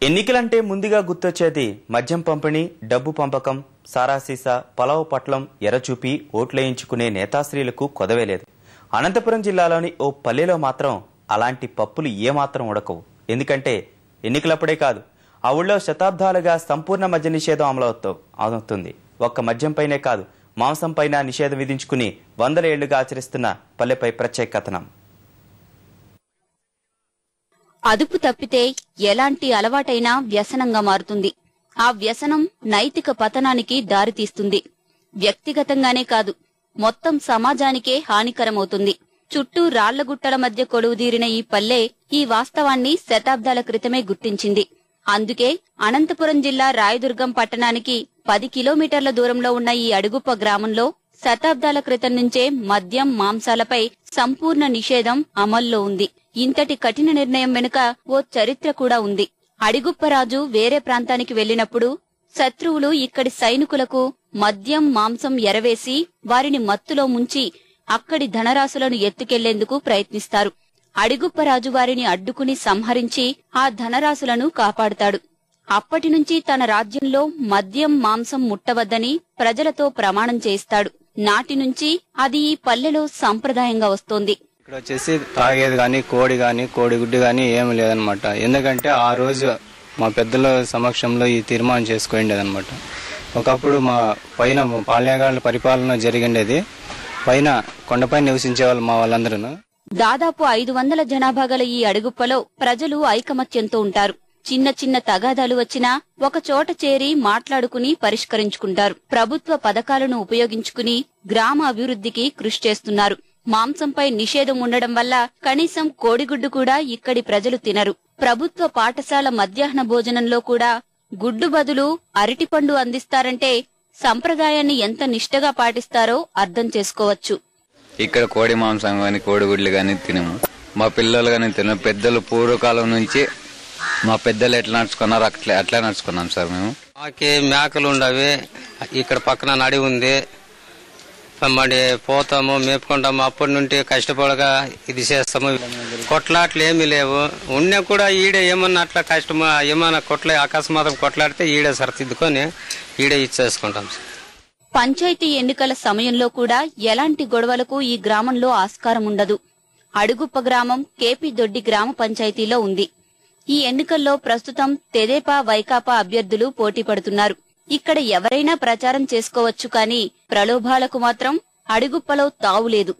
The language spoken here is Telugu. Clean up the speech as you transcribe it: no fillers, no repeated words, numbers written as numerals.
ఎన్నికలంటే ముందుగా గుర్తొచ్చేది మద్యం పంపిణీ, డబ్బు పంపకం, సారాసీసా, పలావ్ పట్లం ఎరచూపి ఓట్లేయించుకునే నేతాశ్రీలకు కొదవేలేదు. అనంతపురం జిల్లాలోని ఓ పల్లెలో మాత్రం అలాంటి పప్పులు ఏమాత్రం ఉడకవు. ఎందుకంటే ఎన్నికలప్పుడే కాదు, ఆ ఊళ్ళో శతాబ్దాలుగా సంపూర్ణ మద్య నిషేధం అమలవుతుంది. ఒక్క మద్యంపైనే కాదు, మాంసంపైన నిషేధం విధించుకుని 100 ఏళ్లుగా ఆచరిస్తున్న పల్లెపై ప్రత్యేక కథనం. అదుపు తప్పితే ఎలాంటి అలవాటైనా వ్యసనంగా మారుతుంది. ఆ వ్యసనం నైతిక పతనానికి దారితీస్తుంది. వ్యక్తిగతంగానే కాదు, మొత్తం సమాజానికే హానికరమవుతుంది. చుట్టూ రాళ్లగుట్టల మధ్య కొలువుదీరిన ఈ పల్లె ఈ వాస్తవాన్ని శతాబ్దాల క్రితమే గుర్తించింది. అందుకే అనంతపురం జిల్లా రాయదుర్గం పట్టణానికి 10 కిలోమీటర్ల దూరంలో ఉన్న ఈ అడుగుప్ప గ్రామంలో శతాబ్దాల క్రితం నుంచే మద్యం, మాంసాలపై సంపూర్ణ నిషేధం అమల్లో ఉంది. ఇంతటి కఠిన నిర్ణయం వెనుక ఓ చరిత్ర కూడా ఉంది. అడిగుప్పరాజు వేరే ప్రాంతానికి వెళ్లినప్పుడు శత్రువులు ఇక్కడి సైనికులకు మద్యం, మాంసం ఎరవేసి వారిని మత్తులో ముంచి అక్కడి ధనరాశులను ఎత్తుకెళ్లేందుకు ప్రయత్నిస్తారు. అడిగుప్పరాజు వారిని అడ్డుకుని సంహరించి ఆ ధనరాశులను కాపాడుతాడు. అప్పటినుంచి తన రాజ్యంలో మద్యం, మాంసం ముట్టవద్దని ప్రజలతో ప్రమాణం చేయిస్తాడు. నాటి నుంచి అది ఈ పల్లెలో సంప్రదాయంగా వస్తోంది. ఇక్కడ వచ్చేసి తాగేది గాని, కోడిగుడ్డు గాని ఏమి లేదనమాట. ఎందుకంటే ఆ రోజు మా పెద్దల సమక్షంలో ఈ తీర్మానం చేసుకోండేదనమాట. ఒకప్పుడు మా పైన పాలెగాళ్ళ పరిపాలన జరిగిండేది. పైన కొండపై నివసించే వాళ్ళు మా వాళ్ళందరూ. దాదాపు 500 జనాభా గల ఈ అడుగుప్పలో ప్రజలు ఐకమత్యంతో ఉంటారు. చిన్న చిన్న తగాదాలు వచ్చినా ఒక చోట చేరి మాట్లాడుకుని పరిష్కరించుకుంటారు. ప్రభుత్వ పథకాలను ఉపయోగించుకుని గ్రామ అభివృద్ధికి కృషి చేస్తున్నారు. మాంసంపై నిషేధం ఉండడం వల్ల కనీసం కోడిగుడ్డు కూడా ఇక్కడి ప్రజలు తినరు. ప్రభుత్వ పాఠశాల మధ్యాహ్న భోజనంలో కూడా గుడ్డు బదులు అరటిపండు అందిస్తారంటే సంప్రదాయాన్ని ఎంత నిష్టగా పాటిస్తారో అర్థం చేసుకోవచ్చు. ఇక్కడ కోడి మాంసం గాని, కోడిగుడ్లు గాని తినము. మా పిల్లలు గాని తినము. పెద్దలు పూర్వకాలం నుంచి మా పెద్దలు ఎట్లా నడుచుకున్నారు అట్లా నడుచుకున్నాం సార్. మేము మాకి మేకలు ఉండవి, ఇక్కడ పక్కన నడి ఉంది, మరి పోతాము, మేపుకుంటాము. అప్పటి నుండి కష్టపడగా ఇది చేస్తాము. కొట్లాట్లు ఏమీ లేవు. ఉన్నా కూడా ఈడే ఏమన్నా అట్లా కష్టమా ఏమన్నా అకస్మాత్తం కొట్లాడితే ఈడే సరిదిద్దుకొని ఈడే ఇచ్చేసుకుంటాం. పంచాయతీ ఎన్నికల సమయంలో కూడా ఎలాంటి గొడవలకు ఈ గ్రామంలో ఆస్కారం ఉండదు. అడుగుప్ప గ్రామం కేపీ దొడ్డి గ్రామ పంచాయతీలో ఉంది. ఈ ఎన్నికల్లో ప్రస్తుతం తెదేపా, వైకాపా అభ్యర్థులు పోటీ పడుతున్నారు. ఇక్కడ ఎవరైనా ప్రచారం చేసుకోవచ్చు, కానీ ప్రలోభాలకు మాత్రం అడుగుప్పలో తావులేదు.